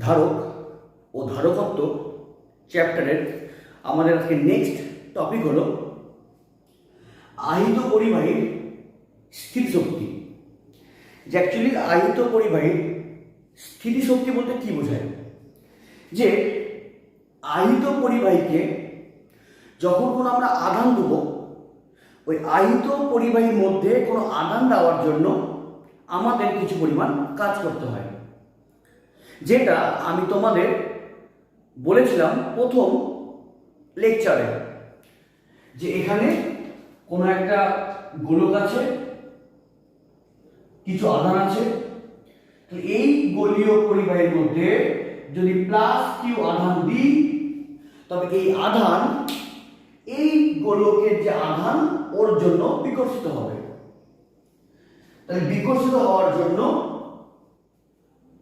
ধারক ও ধারকত্ব চ্যাপ্টারের আমাদের আজকে নেক্সট টপিক হলো আহিত পরিবাহীর স্থিতিশক্তি। যে অ্যাকচুয়ালি আহিত পরিবাহীর স্থিতিশক্তি বলতে কী বোঝায়, যে আহিত পরিবাহীকে যখন কোনো আমরা আধান দেব, ওই আহিত পরিবাহীর মধ্যে কোনো আধান দেওয়ার জন্য আমাদের কিছু পরিমাণ কাজ করতে হয়, যেটা আমি তোমাদের বলেছিলাম প্রথম লেকচারে, যে এখানে কোনো একটা গোলক আছে, কিছু আধান আছে, তো এই গোলীয় পরিবাহীর মধ্যে যদি প্লাস কিউ আধান দিই, তবে এই আধান এই গোলকের যে আধান ওর জন্য বিকর্ষিত হবে। তাহলে বিকর্ষিত হওয়ার জন্য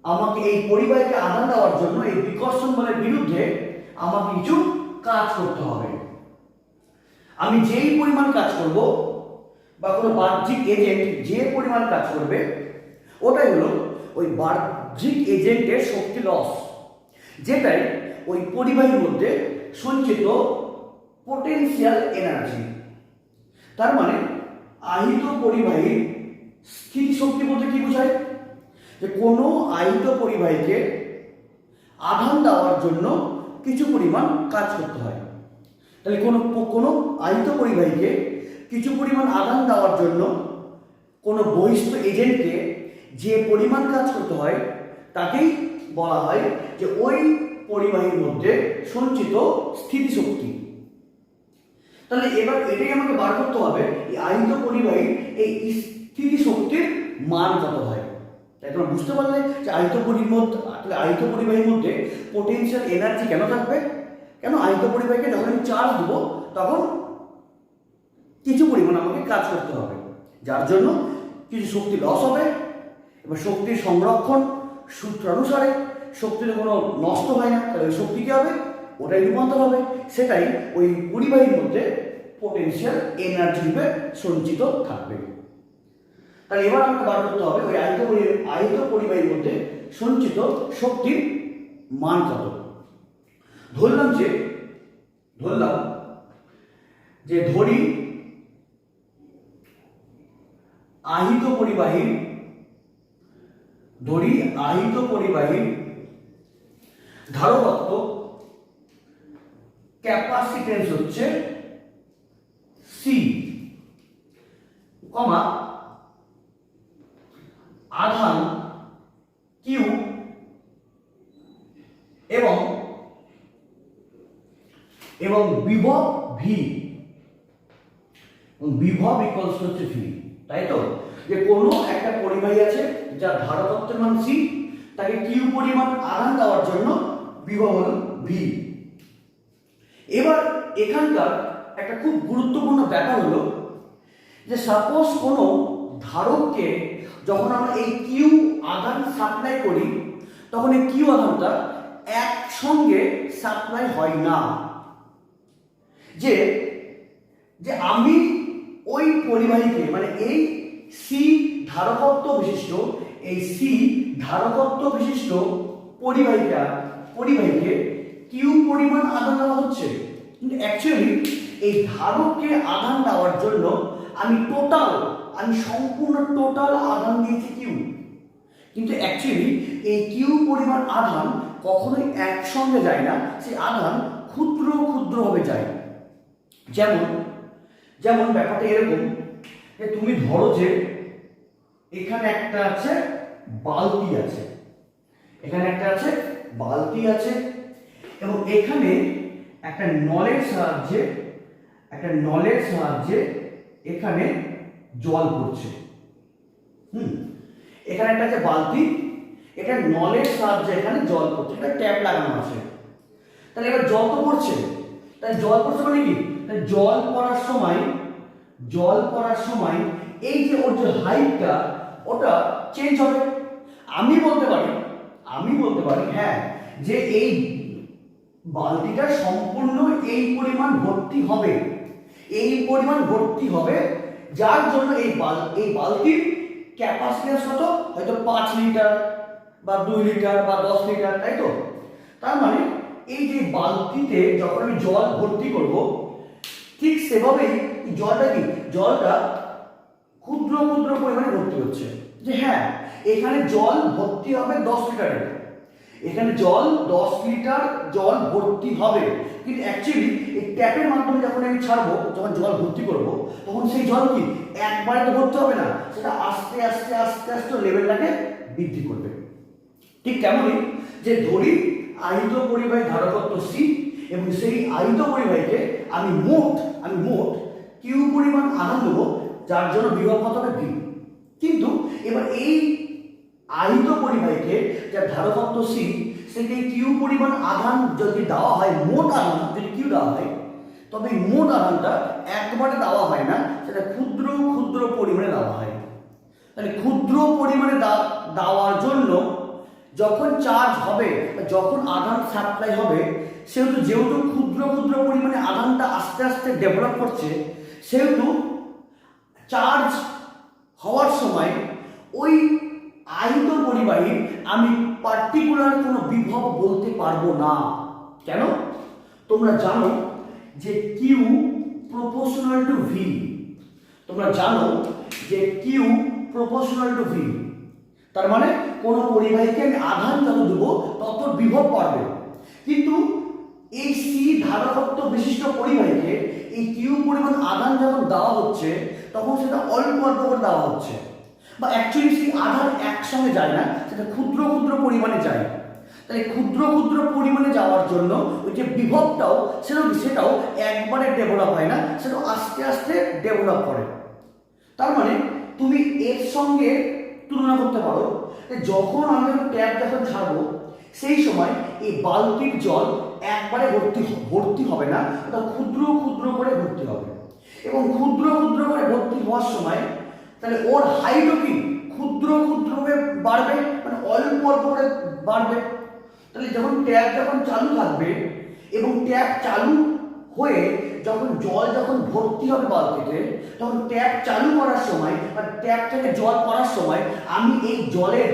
আমাকে এই পরিবাহীকে আধান দেওয়ার জন্য এই বিকর্ষণ বলের বিরুদ্ধে আমাকে কিছু কাজ করতে হবে। আমি যেই পরিমাণ কাজ করব বা কোনো বাহ্যিক এজেন্ট যে পরিমাণ কাজ করবে, ওটাই হলো ওই বাহ্যিক এজেন্টের শক্তি লস, যেটাই ওই পরিবাহীর মধ্যে সঞ্চিত পোটেনশিয়াল এনার্জি। তার মানে আহিত পরিবাহীর স্থিতিশক্তি বলতে কি বোঝায়, যে কোনো আহিত পরিবাহীকে আধান দেওয়ার জন্য কিছু পরিমাণ কাজ করতে হয়। তাহলে কোনো আহিত পরিবাহীকে কিছু পরিমাণ আধান দেওয়ার জন্য কোনো বহিস্থ এজেন্টকে যে পরিমাণ কাজ করতে হয় তাকেই বলা হয় যে ওই পরিবাহীর মধ্যে সঞ্চিত স্থিতিশক্তি। তাহলে এবার এটাই আমাকে বার করতে হবে, এই আহিত পরিবাহীর এই স্থিতিশক্তির মান কত হয়। তাই তোমরা বুঝতে পারলে যে আহিত পরিবাহীর মধ্যে পোটেনশিয়াল এনার্জি কেন থাকবে, কেন আহিত পরিবাহীকে যখন আমি চার্জ দেবো তখন কিছু পরিমাণ আমাকে কাজ করতে হবে, যার জন্য কিছু শক্তি লস হবে। এবার শক্তির সংরক্ষণ সূত্রানুসারে শক্তির কোনো নষ্ট হয় না, তাহলে ওই শক্তি কী হবে, ওটাই রূপান্তর হবে, সেটাই ওই পরিবাহীর মধ্যে পোটেনশিয়াল এনার্জি রূপে সঞ্চিত থাকবে। তাহলে এবার আমাকে বার করতে হবে ওই আহিত পরিবাহীর মধ্যে সঞ্চিত শক্তির মান কত। ধরলাম যে ধরি আহিত পরিবাহীর ধারকত্ব ক্যাপাসিটেন্স হচ্ছে সি, কমা আধান কিউ এবং বিভব ভি, বিভব ইকুয়ালস হচ্ছে ভি। তাই তো, যে কোনো একটা পরিবাহী আছে যার ধারকত্বের মান সি, তাকে কিউ পরিমাণ আধান দেওয়ার জন্য বিভব হল ভি। এবার এখানকার একটা খুব গুরুত্বপূর্ণ ব্যাপার হলো যে সাপোজ কোনো ধারককে যখন আমরা এই কিউ আধান সাপ্লাই করি, তখন এই কিউ আধানটা একসঙ্গে সাপ্লাই হয় না। যে আমি ওই পরিবাহীকে, মানে এই সি ধারকত্ব বিশিষ্ট পরিবাহীকে কিউ পরিমাণ আধান দেওয়া হচ্ছে, কিন্তু অ্যাকচুয়ালি এই ধারককে আধান দেওয়ার জন্য আমি সম্পূর্ণ টোটাল আধান দিয়েছি কিউ, কিন্তু অ্যাকচুয়ালি এই কিউ পরিমাণ আধান কখনোই একসঙ্গে যায় না, সেই আধান ক্ষুদ্র ক্ষুদ্রভাবে যায়। যেমন ব্যাপারটা এরকম, যে তুমি ধরো যে এখানে একটা আছে বালতি আছে, এবং এখানে একটা নলের সাহায্যে এখানে জল পড়ছে। এখানে একটা আছে বালতি, এটা নলের সাহায্যে এখানে জল পড়ছে, এটা ট্যাপ লাগানো আছে। তাহলে এবার জল তো পড়ছে, তাহলে জল পড়ছে মানে কি, জল পড়ার সময় এই যে ওর যে হাইটটা ওটা চেঞ্জ হবে। আমি বলতে পারি হ্যাঁ, যে এই বালতিটা সম্পূর্ণ এই পরিমাণ ভর্তি হবে, যার জন্য এই বালতির ক্যাপাসিটেন্স কত, হয়তো 5 লিটার বা 2 লিটার বা 10 লিটার, তাই তো? তার মানে এই যে বালতিতে যখন আমি জল ভর্তি করব, ঠিক সেভাবেই জলটা ক্ষুদ্র ক্ষুদ্র পরিমাণে ভর্তি হচ্ছে। যে হ্যাঁ, এখানে জল ভর্তি হবে 10 লিটারে, এখানে জল 10 লিটার জল ভর্তি হবে, কিন্তু অ্যাকচুয়ালি এই ট্যাপের মাধ্যমে যখন আমি ছাড়বো, যখন জল ভর্তি করব, তখন সেই জল কি একবারে তো ভর্তি হবে না, সেটা আস্তে আস্তে আস্তে আস্তে লেভেলটাকে বৃদ্ধি করবে। ঠিক তেমনই যে ধরি আহিত পরিবাহী ধারকত্ব সি, এবং সেই আহিত পরিবাহীকে আমি মোট কিউ পরিমাণ আধান দেবো, যার জন্য বিভব কত হবে ভি। কিন্তু এবার এই আহিত পরিবাহীকে যার ধারকত্ব সি, সেকে কিউ পরিমাণ আধান যদি দেওয়া হয়, মোট আধান যদি কিউ দেওয়া হয়, তবে মোট আধানটা একবারে দেওয়া হয় না, সেটা ক্ষুদ্র ক্ষুদ্র পরিমাণে দেওয়া হয়। তাহলে ক্ষুদ্র পরিমাণে দেওয়ার জন্য যখন চার্জ হবে, যখন আধান সাপ্লাই হবে, যেহেতু ক্ষুদ্র ক্ষুদ্র পরিমাণে আধানটা আস্তে আস্তে ডেভেলপ করছে, সেহেতু চার্জ হওয়ার সময় ওই আহিত পরিবাহীর আমি পার্টিকুলার কোনো বিভব বলতে পারবো না। কেন? তোমরা জানো যে কিউ প্রপোর্শনাল টু ভি, তোমরা জানো যে কিউ প্রপোর্শনাল টু ভি, তার মানে কোনো পরিবাহীকে আমি আধান যত দেবো তত বিভব বাড়বে। কিন্তু এই সি ধারকত্ব বিশিষ্ট পরিবাহীকে এই কিউ পরিমাণ আধান যখন দেওয়া হচ্ছে, তখন সেটা অল্প অল্প করে দেওয়া হচ্ছে, বা অ্যাকচুয়ালি সেই আধান একসঙ্গে যায় না, সেটা ক্ষুদ্র ক্ষুদ্র পরিমাণে যায়। তাই ক্ষুদ্র ক্ষুদ্র পরিমাণে যাওয়ার জন্য ওই যে বিভবটাও সেটাও একবারে ডেভেলপ হয় না, সেটাও আস্তে আস্তে ডেভেলপ করে। তার মানে তুমি এর সঙ্গে তুলনা করতে পারো, যখন আমি ট্যাপ যখন ছাড়বো, সেই সময় এই বালতির জল একবারে ভর্তি হবে না, ওটা ক্ষুদ্র ক্ষুদ্র করে ভর্তি হবে, এবং ক্ষুদ্র ক্ষুদ্র করে ভর্তি হওয়ার সময় তাহলে ওর হাইটও কি ক্ষুদ্র ক্ষুদ্র করে বাড়বে, মানে অল্প অল্প করে বাড়বে। তাহলে যখন চালু থাকবে এবং ট্যাপ চালু হয়ে যখন ভর্তি হবে বালতিতে, তখন ট্যাপ চালু করার সময় বা ট্যাপ থেকে জল পড়ার সময় আমি এই জলের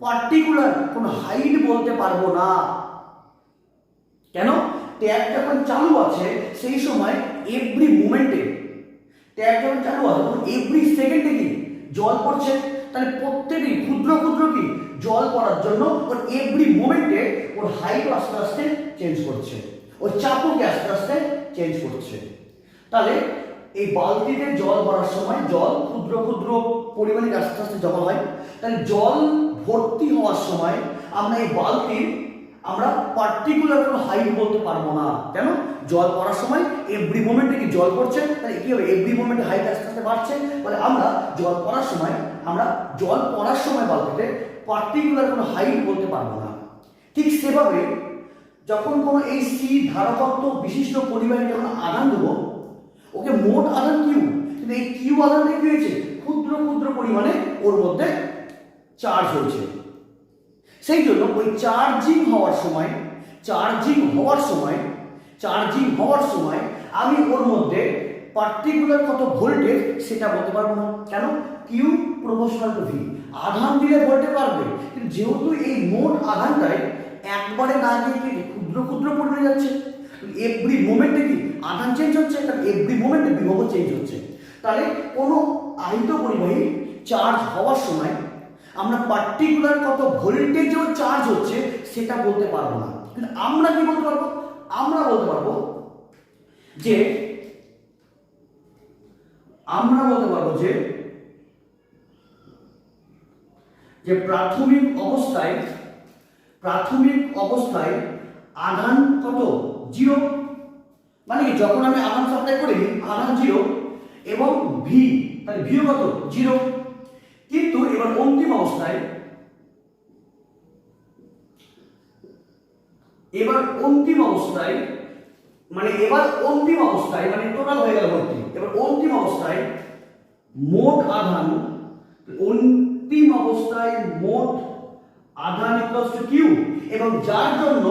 পার্টিকুলার কোনো হাইট বলতে পারবো না। কেন? ট্যাপ যখন চালু আছে সেই সময় এভরি মোমেন্টে, ট্যাপ যখন চালু আছে তখন এভরি সেকেন্ডে কি জল পড়ছে, তাহলে প্রত্যেকটি ক্ষুদ্র ক্ষুদ্র কি জল পড়ার জন্য ওর এভরি মোমেন্টে ওর হাইট আস্তে আস্তে চেঞ্জ করছে, ওর চাপকে আস্তে আস্তে চেঞ্জ করছে। তাহলে এই বালতিতে জল ভরার সময় জল ক্ষুদ্র ক্ষুদ্র পরিমাণে আস্তে আস্তে জমা হয়। তাহলে জল ভর্তি হওয়ার সময় আমরা এই বালতির পার্টিকুলার কোনো হাইট বলতে পারবো না। কেন? জল পড়ার সময় এভরি মোমেন্টে কি জল পড়ছে, তাহলে কি হবে, এভরি মোমেন্টে হাইট আস্তে আস্তে বাড়ছে। ফলে আমরা জল পড়ার সময় বালতিতে পার্টিকুলার কোনো হাইট বলতে পারবো না। ঠিক সেভাবে যখন কোনো এই সি ধারকত্ব বিশিষ্ট পরিবাহী যখন আধান দেবো, ওকে মোট আধান কিউ, কিন্তু এই কিউ আধানটা কি হয়েছে, ক্ষুদ্র ক্ষুদ্র পরিমাণে ওর মধ্যে চার্জ হয়েছে। সেই জন্য ওই চার্জিং হওয়ার সময় আমি ওর মধ্যে পার্টিকুলার কত ভোল্টেজ সেটা বলতে পারবো না। কেন? কিউ প্রপোর্শনাল টু ভি, আধান দিলে বলতে পারবে, কিন্তু যেহেতু এই মোট আধানটাই একবারে না গিয়ে কি ক্ষুদ্র ক্ষুদ্র পরিমাণে যাচ্ছে, এভরি মোমেন্টে কি আধান চেঞ্জ হচ্ছে, কারণ এভরি মোমেন্টে বিভব চেঞ্জ হচ্ছে। তাহলে কোনো আহিত পরিবাহী চার্জ হওয়ার সময় আমরা পার্টিকুলার কত ভোল্টেজ চার্জ হচ্ছে সেটা বলতে পারবো না। কিন্তু আমরা কি বলতে পারবো? আমরা বলতে পারবো যে প্রাথমিক অবস্থায় আধান কত, 0, মানে কি যখন আমি আধান সাপ্লাই করি আধান 0 এবং ভি, তাহলে ভিও কত, 0। কিন্তু এবার অন্তিম অবস্থায় মানে টোটাল হয়ে গেল ভর্তি। এবার অন্তিম অবস্থায় মোট আধান ইকুয়ালস টু কিউ, এবং যার জন্য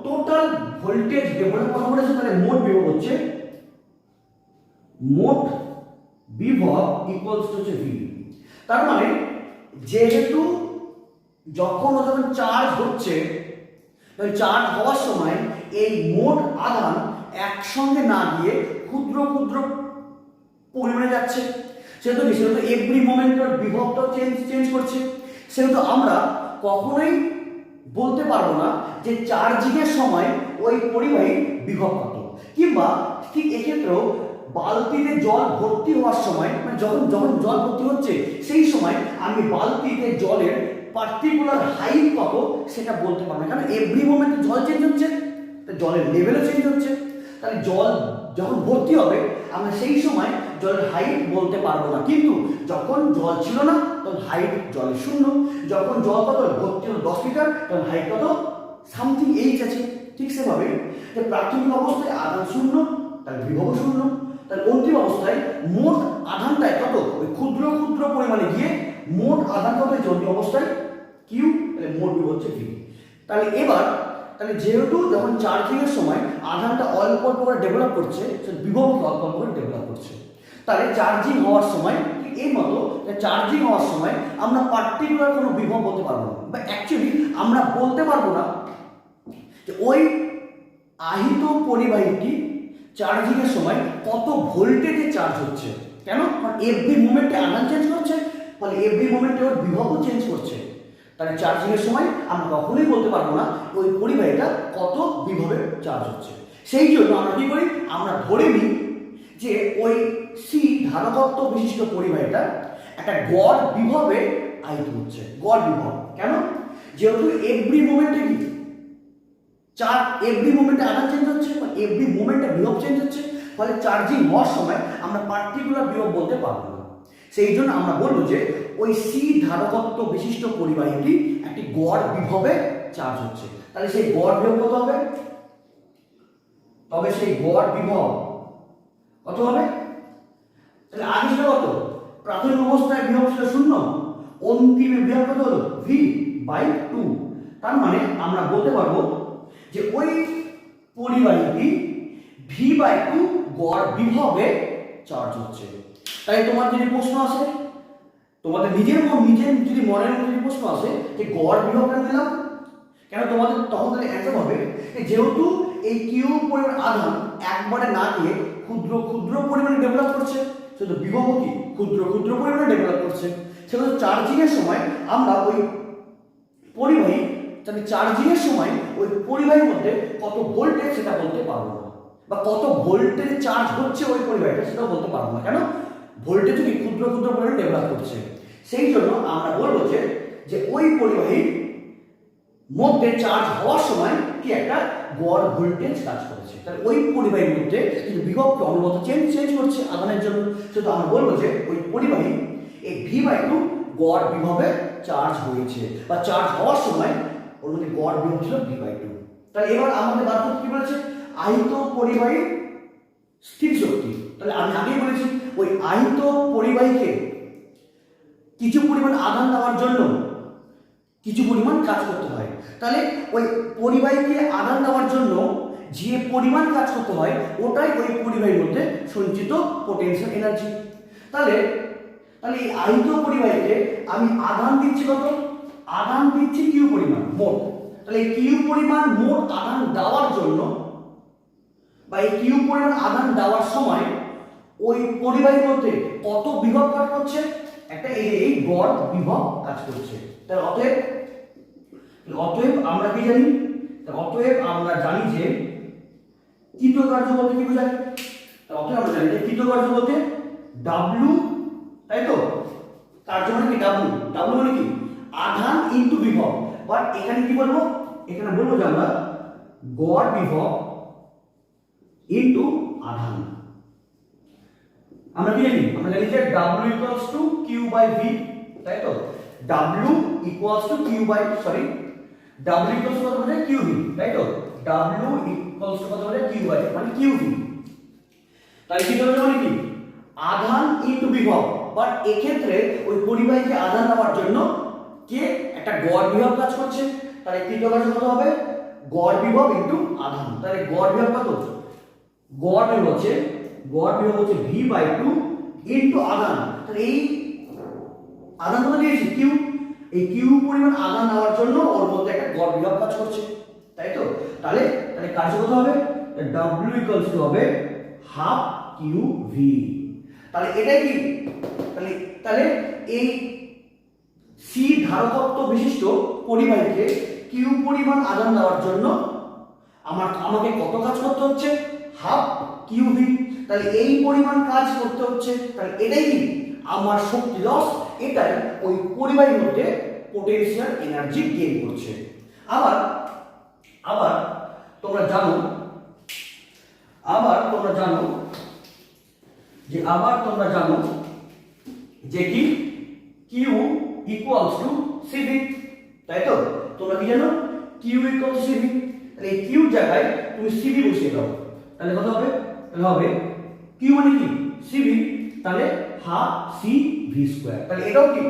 টোটাল ভোল্টেজ ডেভেলপ করেছে, তাহলে মোট বিভব ইকুয়ালস টু ভি। তার মানে যেহেতু যখন চার্জ হচ্ছে, চার্জ হওয়ার সময় এই মোট আধান একসঙ্গে না গিয়ে ক্ষুদ্র ক্ষুদ্র পরিমাণে যাচ্ছে, সেহেতু এভরি মোমেন্টের বিভবটাও চেঞ্জ করছে। সেহেতু আমরা কখনোই বলতে পারবো না যে চার্জিং এর সময় ওই পরিবাহীর বিভব কত, কিংবা ঠিক এক্ষেত্রেও বালতিতে জল ভর্তি হওয়ার সময়, মানে যখন যখন জল ভর্তি হচ্ছে সেই সময় আমি বালতিতে জলের পার্টিকুলার হাইট কত সেটা বলতে পারবো না, কারণ এভরি মোমেন্টে জল চেঞ্জ হচ্ছে, জলের লেভেলও চেঞ্জ হচ্ছে। তাহলে জল যখন ভর্তি হবে আমরা সেই সময় জলের হাইট বলতে পারবো না, কিন্তু যখন জল ছিল না তখন হাইট জলের 0, যখন জল কত ভর্তি হলো 10 লিটার তখন হাইট কত সামথিং এইচ আছে। ঠিক সেভাবে যে প্রাথমিক অবস্থায় আধান 0, তাহলে বিভব 0, তাহলে অন্তিম অবস্থায় মোট আধানটাই কত ওই ক্ষুদ্র ক্ষুদ্র পরিমাণে গিয়ে মোট আধান কত যে অন্তিম অবস্থায় কিউ, তাহলে মোট বিভব হচ্ছে ভি। তাহলে এবার যেহেতু যখন চার্জিং এর সময় আধানটা অল্প অল্প করে ডেভেলপ করছে, বিভব অল্প অল্প করে ডেভেলপ করছে, তাহলে চার্জিং হওয়ার সময় ঠিক এই মতো চার্জিং হওয়ার সময় আমরা পার্টিকুলার কোনো বিভব বলতে পারবো না, বা অ্যাকচুয়ালি আমরা বলতে পারবো না যে ওই আহিত পরিবাহীটি চার্জিং এর সময় কত ভোল্টেজে চার্জ হচ্ছে। কেন? কারণ এভরি মোমেন্টে আধান চেঞ্জ করছে, ফলে এভরি মোমেন্টে ওর বিভবও চেঞ্জ করছে। তাহলে চার্জিং এর সময় আমরা কখনোই বলতে পারবো না ওই পরিবাহীটা কত বিভবে চার্জ হচ্ছে। সেই জন্য আমরা কি করি, আমরা ধরে নিই যে ওই সি ধারকত্ব বিশিষ্ট পরিবাহীটা একটা গড় বিভবে আহিত হচ্ছে, গড় বিভব। কেন? যেহেতু এভরি মোমেন্টে কি এভরি মোমেন্টে আধান চেঞ্জ হচ্ছে, এভরি মোমেন্টে বিভব চেঞ্জ হচ্ছে, ফলে চার্জিং হওয়ার সময় আমরা পার্টিকুলার বিভব বলতে পারবো না। সেই জন্য আমরা বলবো যে ওই সি ধারকত্ব বিশিষ্ট পরিবাহীটি একটি গড় বিভবে চার্জ হচ্ছে। তাহলে সেই গড় বিভব কত হবে? তবে সেই গড় বিভব কত হবে? তাহলে আগে ছিল কত? প্রাথমিক অবস্থায় বিভব ছিল 0, অন্তিমে বিভব কত হলো? v/2। তার মানে আমরা বলতে পারবো যে ওই পরিবাহীটি v/2 গড় বিভবে চার্জ হচ্ছে। তাই তোমার যদি প্রশ্ন আসে, তোমাদের নিজের যদি মনের মধ্যে প্রশ্ন আসে যে গড় বিভব কেন দিলাম, কেন তোমাদের তখন তাহলে অ্যান্সার হবে যেহেতু এই কিউ পরিমাণ আধান একবারে না গিয়ে ক্ষুদ্র ক্ষুদ্র পরিমাণে ডেভেলপ করছে, সেটা বিভব কি ক্ষুদ্র ক্ষুদ্র পরিমাণে ডেভেলপ করছে। সেটা চার্জিং এর সময় আমরা ওই পরিবাহী, তাহলে চার্জিং এর সময় ওই পরিবাহীর মধ্যে কত ভোল্টেজ সেটা বলতে পারবো না, বা কত ভোল্টেজ চার্জ হচ্ছে ওই পরিবাহীটা সেটাও বলতে পারবো না। কেন? ভোল্টেজ কি ক্ষুদ্র ক্ষুদ্র পরিমাণে ডেভেলপ করছে। সেই জন্য আমরা বলবো যে ওই পরিবাহীর মধ্যে চার্জ হওয়ার সময় কি একটা গড় ভোল্টেজ কাজ করেছে। তাহলে ওই পরিবাহীর মধ্যে কিন্তু বিভবকে অনুগত চেঞ্জ করছে আধানের জন্য, সেটা আমরা বলবো যে ওই পরিবাহী এই v/2 গড় বিভবে চার্জ হয়েছে, বা চার্জ হওয়ার সময় ওর মধ্যে গড় বিভব ছিল v/2। তাহলে এবার আমাদের বার করতে কি বলেছে? আহিত পরিবাহী স্থির শক্তি। তাহলে আমি আগেই বলেছি ওই আহিত পরিবাহীকে কিছু পরিমাণ আধান দেওয়ার জন্য কিছু পরিমাণ কাজ করতে হয়। তাহলে ওই পরিবাহীকে আধান দেওয়ার জন্য যে পরিমাণ কাজ করতে হয় ওটাই ওই পরিবাহীর মধ্যে সঞ্চিত পোটেনশিয়াল এনার্জি। তাহলে এই আহিত পরিবাহীকে আমি আধান দিচ্ছি কত? আধান দিচ্ছি কিউ পরিমাণ মোট। তাহলে এই কিউ পরিমাণ মোট আধান দেওয়ার জন্য, বা এই কিউ পরিমাণ আধান দেওয়ার সময় ওই পরিবাহীর মধ্যে কত বিভব কাজ করছে? একটা এই গড় বিভব কাজ করছে। তাহলে অতএব আমরা কি জানি? অতএব আমরা জানি যে কৃতকার্য বলতে কি বোঝায়? অতএব আমরা জানি যে কৃতকার্য বলতে W, তাই তো? কার্য মানে কি W? W মানে কি আধান ইনটু বিভব। বাট এখানে কি বলবো? এখানে বলবো যে আমরা গড় বিভব ইনটু আধান। আমরা কি জানি? আমরা জানি যে W equals to Q by V, তাই তো? W equals to Q by W equals কত হবে? QV, তাই তো? W ইকুয়ালস টু কত হবে? Q বাই মানে QV। তাই কি হবে মানে কি আধান ইনটু বিভব। বাট এক্ষেত্রে ওই পরিবাহীকে আধান দেওয়ার জন্য কে একটা গড় বিভব কাজ করছে। তাহলে কৃতকার্য কত হবে? গড় বিভব ইনটু আধান। তাহলে গড় বিভব কত? গড় বিভব হচ্ছে v/2 ইনটু আধান। তাহলে এই আধান কত দিয়েছি? কিউ। এই কিউ পরিমাণ আধান নেওয়ার জন্য ওর মধ্যে একটা গড় বিভব কাজ করছে, তাই তো? তাহলে তাহলে কাজ কত হবে? W ইকুয়ালস টু হবে হাফ কিউ ভি। তাহলে এটাই কি? তাহলে তাহলে এই সি ধারকত্ব বিশিষ্ট পরিবাহীকে কিউ পরিমাণ আধান দেওয়ার জন্য আমাকে কত কাজ করতে হচ্ছে? Half Q V. তাহলে এই পরিমাণ কাজ করতে হচ্ছে, তাহলে এটাই কি আমার শক্তি লস, এটাই ওই পরিবাহীর মধ্যে পোটেনশিয়াল এনার্জি গেইন করছে। আবার আবার তোমরা জানো যে কি কিউ ইকুয়ালস টু সিভি, তাই তো? তোমরা কি জানো? Q equals to CV. তাহলে এই কিউ জায়গায় তুমি সিভি বসিয়ে দাও, তাহলে কত হবে? তাহলে হবে কিউ মানে কি? সিভি, তাহলে হাফ সি ভি স্কয়ার। তাহলে এটাও কি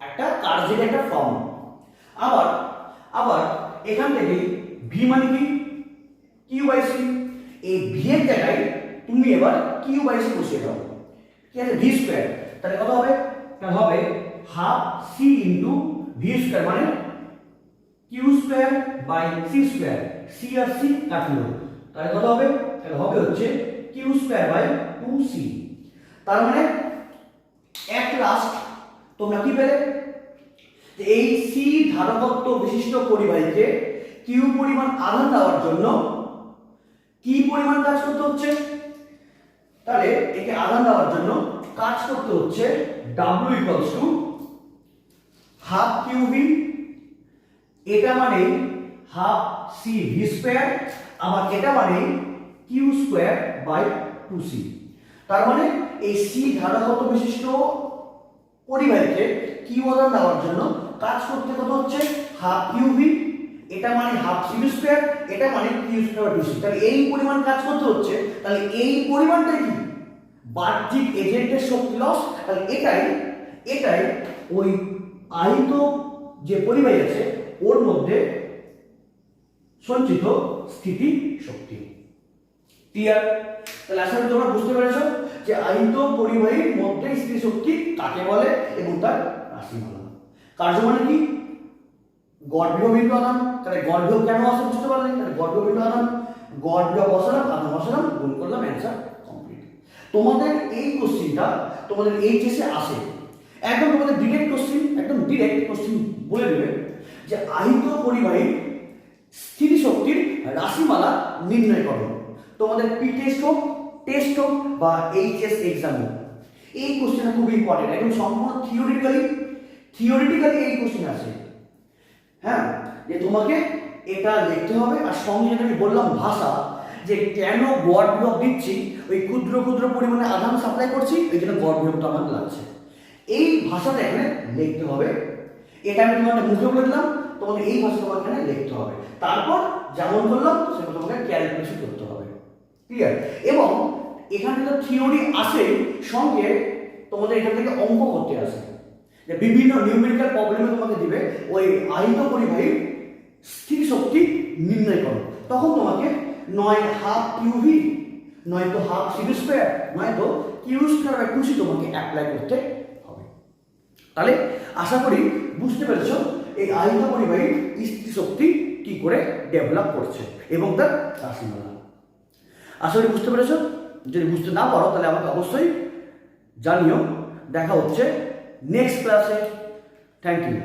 একটা কার্যের একটা ফর্ম। আবার আবার এখান থেকে ভি মানে কি? Q by C. এই ভি এর জায়গায় তুমি এবার কিউ বাই সি বসিয়ে দাও, ঠিক আছে? V square. তাহলে কত হবে? তাহলে হবে half C into V square, মানে Q square by C square. C আর সি কাটলো, তাহলে কত হবে? তাহলে হবে হচ্ছে কিউ স্কয়ার বাই 2c। তার মানে এট লাস্ট তোমরা কি পেলে? যে এই সি ধারকত্ব বিশিষ্ট পরিবাহীকে কিউ পরিমাণ আধান দেওয়ার জন্য কি পরিমাণ কাজ করতে হচ্ছে? তাহলে একে আধান দেওয়ার জন্য কাজ করতে হচ্ছে W equals to half Q V. এটা মানে হাফ সি ভি স্কয়ার, আবার এটা মানে কিউ স্কয়ার বাই 2c। তার মানে এই সি ধারকত্ব বিশিষ্ট পরিবাহীকে কিউ আধান দেওয়ার জন্য কাজ করতে কত হচ্ছে? Half Q V. এটা মানে হাফ সি ভি স্কয়ার, এটা মানে কিউ স্কয়ার বাই 2c। তাহলে এই পরিমাণ কাজ করতে হচ্ছে, তাহলে এই পরিমাণটা কি? বাহ্যিক এজেন্টের শক্তি লস। তাহলে এটাই ওই আহিত যে পরিবাহী আছে ওর মধ্যে সঞ্চিত স্থিতি শক্তি। ক্লিয়ার? তাহলে আশা করি তোমরা বুঝতে পেরেছো যে আহিত পরিবাহীর মধ্যে স্থিতি শক্তি কাকে বলে এবং তার রাশিমালা। কার্য মানে কি? গড় বিভব ইনটু আধান। তাহলে গড় বিভব কেন আসে বুঝতে পারলে? তাহলে গড় বিভব ইনটু আধান, গড় বিভব বসালাম, আধান বসালাম, গুণ করলাম, অ্যান্সার কমপ্লিট। তোমাদের এই কোশ্চেনটা তোমাদের এইচএসে আসে, একদম তোমাদের ডিরেক্ট কোশ্চেন বলে দেবে যে আহিত পরিবাহীর স্থিতি শক্তির রাশিমালা নির্ণয় করো। তোমাদের পি টেস্ট হোক, টেস্ট হোক বা এইচএস এক্সাম হোক, এই কোশ্চেনটা খুব ইম্পর্টেন্ট। একদম সম্পূর্ণ থিওরিটিক্যালি এই কোশ্চেন আছে। হ্যাঁ, যে তোমাকে এটা লিখতে হবে। আর সঙ্গে যেটা আমি বললাম ভাষা, যে কেন গড় বিভব দিচ্ছি, ওই ক্ষুদ্র ক্ষুদ্র পরিমাণে আধান সাপ্লাই করছি, ওই জন্য গড় বিভবটা আমার লাগছে। এই ভাষাটা এখানে লিখতে হবে। এটা আমি তোমাকে মুখে বলে দিলাম, তোমাকে এই ভাষা তোমাকে এখানে লিখতে হবে। তারপর যেমন বললাম সেটা তোমাকে ক্যালকুলেশন করতে হবে। ক্লিয়ার? এবং এখান থেকে থিওরি আসে, সঙ্গে তোমাদের এখান থেকে অঙ্ক করতে আসে, যে বিভিন্ন নিউমেরিক্যাল প্রবলেমে তোমাকে দিবে ওই আহিত পরিবাহীর স্থিতি শক্তি নির্ণয় করো। তখন তোমাকে নয় হাফ কিউ ভি, নয়তো হাফ সি ভি স্কয়ার, নয়তো কিউ স্কয়ার বাই 2c তোমাকে অ্যাপ্লাই করতে হবে। তাহলে আশা করি বুঝতে পেরেছ এই আহিত পরিবাহীর স্থিতি শক্তি কি করে ডেভেলপ করছে এবং তার রাশিমালা। আশা করি বুঝতে পেরেছ। যদি বুঝতে না পারো তাহলে আমাকে অবশ্যই জানিও। দেখা হচ্ছে নেক্সট ক্লাসে। Thank you.